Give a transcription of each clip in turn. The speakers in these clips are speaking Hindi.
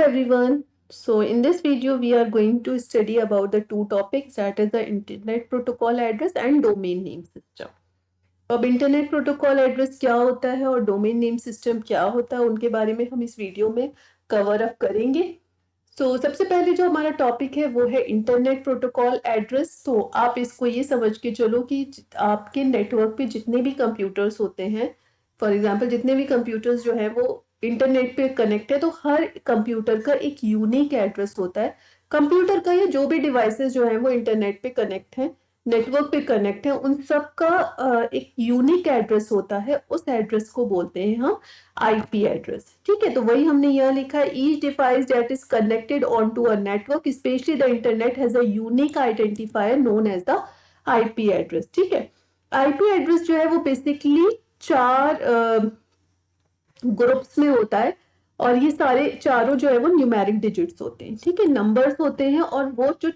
everyone. So in this video we are going to study about the two topics, that is the internet protocol address and domain name system. अब इंटरनेट प्रोटोकॉल एड्रेस क्या होता है और डोमेन नेम सिस्टम क्या होता है उनके बारे में हम इस वीडियो में कवर अप करेंगे। सबसे पहले जो हमारा टॉपिक है वो है इंटरनेट प्रोटोकॉल एड्रेस। तो आप इसको ये समझ के चलो कि आपके नेटवर्क पे जितने भी कंप्यूटर्स होते हैं, फॉर एग्जांपल जितने भी कंप्यूटर्स जो है वो इंटरनेट पे कनेक्ट है, तो हर कंप्यूटर का एक यूनिक एड्रेस होता है। कंप्यूटर का या जो भी डिवाइसेस जो है वो इंटरनेट पे कनेक्ट है, नेटवर्क पे कनेक्ट है, उन सब का एक यूनिक एड्रेस होता है। उस एड्रेस को बोलते हैं हम आईपी एड्रेस। ठीक है, तो वही हमने यहाँ लिखा है, each device that is connected on to a network specially the internet has a unique identifier known as the IP address. ठीक है, आईपी एड्रेस जो है वो बेसिकली 4 ग्रुप्स में होता है और ये सारे चारों जो है वो न्यूमेरिक डिजिट्स होते हैं। ठीक है, नंबर्स होते हैं और वो जो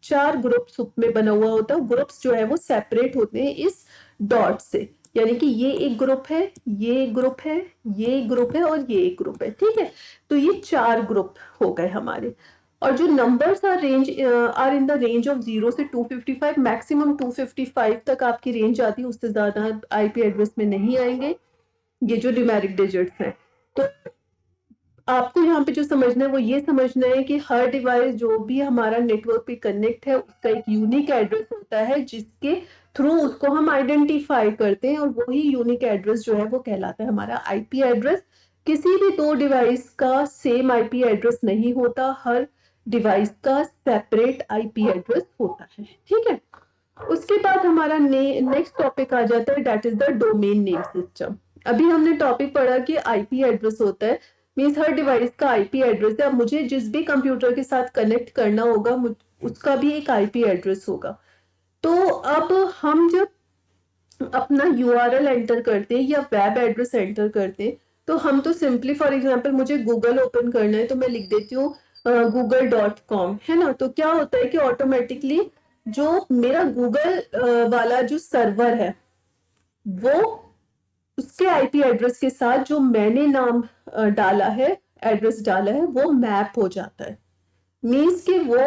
चार ग्रुप्स में बना हुआ होता है, ग्रुप्स जो है वो सेपरेट होते हैं इस डॉट से, यानी कि ये एक ग्रुप है, ये एक ग्रुप है, ये एक ग्रुप है और ये एक ग्रुप है। ठीक है, तो ये 4 ग्रुप हो गए हमारे। और जो numbers are in the range of 0 से 255, मैक्सिमम 255 तक आपकी रेंज आती है, उससे ज्यादा आईपी एड्रेस में नहीं आएंगे ये जो न्यूमेरिक डिजिट्स हैं। तो आपको यहाँ पे जो समझना है वो ये समझना है कि हर डिवाइस जो भी हमारा नेटवर्क पे कनेक्ट है उसका एक यूनिक एड्रेस होता है जिसके थ्रू उसको हम आइडेंटिफाई करते हैं, और वही यूनिक एड्रेस जो है वो कहलाता है हमारा आईपी एड्रेस। किसी भी दो डिवाइस का सेम आईपी एड्रेस नहीं होता, हर डिवाइस का सेपरेट आईपी एड्रेस होता है। ठीक है, उसके बाद हमारा नेक्स्ट टॉपिक आ जाता है, that is the domain name system. अभी हमने टॉपिक पढ़ा कि आईपी एड्रेस होता है, मीन्स हर डिवाइस का आईपी एड्रेस है। अब मुझे जिस भी कंप्यूटर के साथ कनेक्ट करना होगा उसका भी एक आईपी एड्रेस होगा। तो अब हम जब अपना यूआरएल एंटर करते हैं या वेब एड्रेस एंटर करते हैं, तो हम तो सिंपली, फॉर एग्जांपल मुझे गूगल ओपन करना है तो मैं लिख देती हूँ google.com, है ना। तो क्या होता है कि ऑटोमेटिकली जो मेरा गूगल वाला जो सर्वर है वो उसके आईपी एड्रेस के साथ जो मैंने नाम डाला है, एड्रेस डाला है, वो मैप हो जाता है। मीन्स कि वो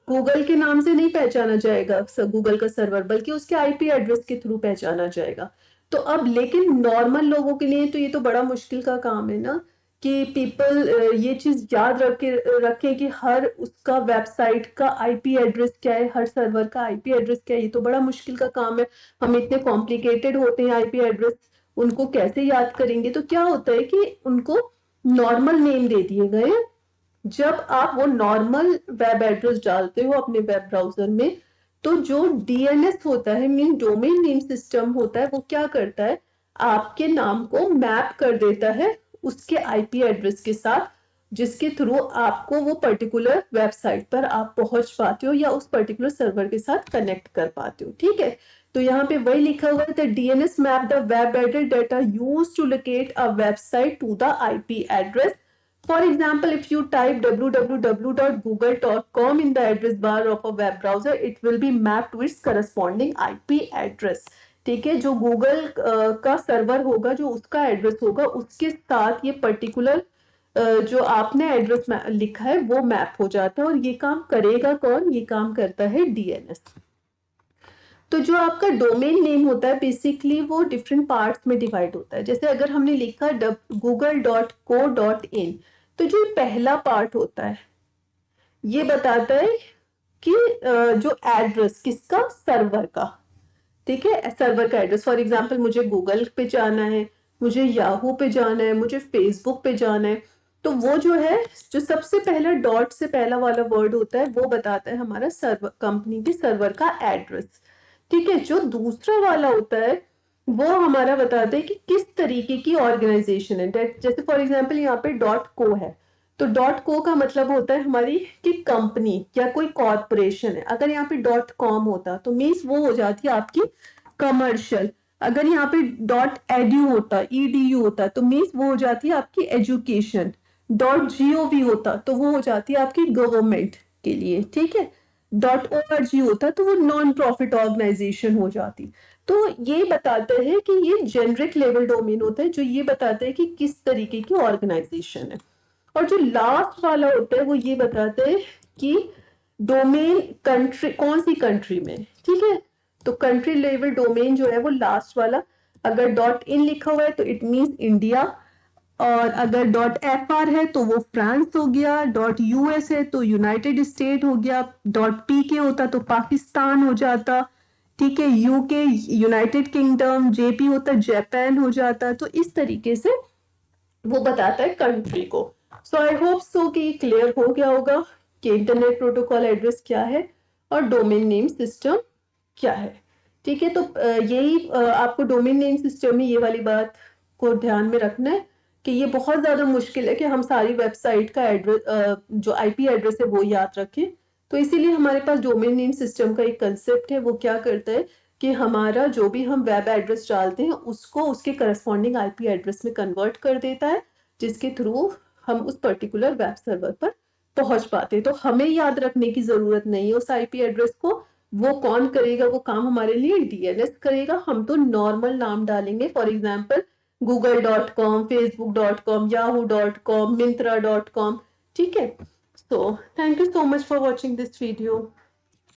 गूगल के नाम से नहीं पहचाना जाएगा गूगल का सर्वर, बल्कि उसके आईपी एड्रेस के थ्रू पहचाना जाएगा। तो अब लेकिन नॉर्मल लोगों के लिए तो ये तो बड़ा मुश्किल का काम है ना, कि पीपल ये चीज याद रखें कि हर उसका वेबसाइट का आईपी एड्रेस क्या है, हर सर्वर का आईपी एड्रेस क्या है। ये तो बड़ा मुश्किल का काम है, हम इतने कॉम्प्लिकेटेड होते हैं आईपी एड्रेस, उनको कैसे याद करेंगे। तो क्या होता है कि उनको नॉर्मल नेम दे दिए गए। जब आप वो नॉर्मल वेब एड्रेस डालते हो अपने वेब ब्राउजर में, तो जो डीएनएस होता है, मीन डोमेन नेम सिस्टम होता है, वो क्या करता है, आपके नाम को मैप कर देता है उसके आईपी एड्रेस के साथ, जिसके थ्रू आपको वो पर्टिकुलर वेबसाइट पर आप पहुंच पाते हो या उस पर्टिकुलर सर्वर के साथ कनेक्ट कर पाते हो। ठीक है, तो यहाँ पे वही लिखा हुआ है, DNS map the web address data used to locate a website to the IP address. For example, if you type www.google.com in the address bar of a web browser, it will be mapped to its corresponding IP address. ठीक है, जो गूगल का सर्वर होगा, जो उसका एड्रेस होगा, उसके साथ ये पर्टिकुलर जो आपने एड्रेस लिखा है वो मैप हो जाता है। और ये काम करेगा कौन, ये काम करता है डीएनएस। तो जो आपका डोमेन नेम होता है बेसिकली वो डिफरेंट पार्ट्स में डिवाइड होता है। जैसे अगर हमने लिखा google.co.in, तो जो पहला पार्ट होता है ये बताता है कि जो एड्रेस किसका, सर्वर का। ठीक है, सर्वर का एड्रेस, फॉर एग्जांपल मुझे गूगल पे जाना है, मुझे याहू पे जाना है, मुझे फेसबुक पे जाना है, तो वो जो है, जो सबसे पहला डॉट से पहला वाला वर्ड होता है वो बताता है हमारा सर्वर, कंपनी के सर्वर का एड्रेस। ठीक है, जो दूसरा वाला होता है वो हमारा बताता है कि किस तरीके की ऑर्गेनाइजेशन है। जैसे फॉर एग्जांपल यहाँ पे .co है, तो .co का मतलब होता है हमारी कि कंपनी या कोई कॉर्पोरेशन है। अगर यहाँ पे .com होता तो मीन्स वो हो जाती है आपकी कमर्शियल। अगर यहाँ पे .edu होता, edu होता, तो मीन्स वो हो जाती है आपकी एजुकेशन। .gov होता तो वो हो जाती है आपकी गवर्नमेंट के लिए। ठीक है, .org होता तो वो नॉन प्रॉफिट ऑर्गेनाइजेशन हो जाती। तो ये बताते हैं कि ये जेनरिक लेवल डोमेन होता है, जो ये बताता है कि किस तरीके की ऑर्गेनाइजेशन है। और जो लास्ट वाला होता है वो ये बताता है कि डोमेन कंट्री कौन सी कंट्री में, ठीक है। तो कंट्री लेवल डोमेन जो है वो लास्ट वाला, अगर डॉट इन लिखा हुआ है तो इट मीन्स इंडिया, और अगर डॉट एफ आर है तो वो फ्रांस हो गया, डॉट यूएस है तो यूनाइटेड स्टेट हो गया, डॉट पी के होता तो पाकिस्तान हो जाता, ठीक है, यूके यूनाइटेड किंगडम, जेपी होता जापान हो जाता। तो इस तरीके से वो बताता है कंट्री को। सो आई होप सो कि क्लियर हो गया होगा कि इंटरनेट प्रोटोकॉल एड्रेस क्या है और डोमेन नेम सिस्टम क्या है, ठीक है। तो यही आपको डोमेन नेम सिस्टम में ये वाली बात को ध्यान में रखना है कि ये बहुत ज्यादा मुश्किल है कि हम सारी वेबसाइट का एड्रेस जो आईपी एड्रेस है वो याद रखें। तो इसीलिए हमारे पास डोमेन नेम सिस्टम का एक कंसेप्ट है, वो क्या करता है कि हमारा जो भी हम वेब एड्रेस डालते हैं उसको उसके करस्पॉन्डिंग आईपी एड्रेस में कन्वर्ट कर देता है, जिसके थ्रू हम उस पर्टिकुलर वेब सर्वर पर पहुंच पाते हैं। तो हमें याद रखने की जरूरत नहीं है उस आईपी एड्रेस को, वो कौन करेगा, वो काम हमारे लिए डीएनएस करेगा। हम तो नॉर्मल नाम डालेंगे, for example google.com, facebook.com, yahoo.com, mintra.com, ठीक है। So thank you so much for watching this video.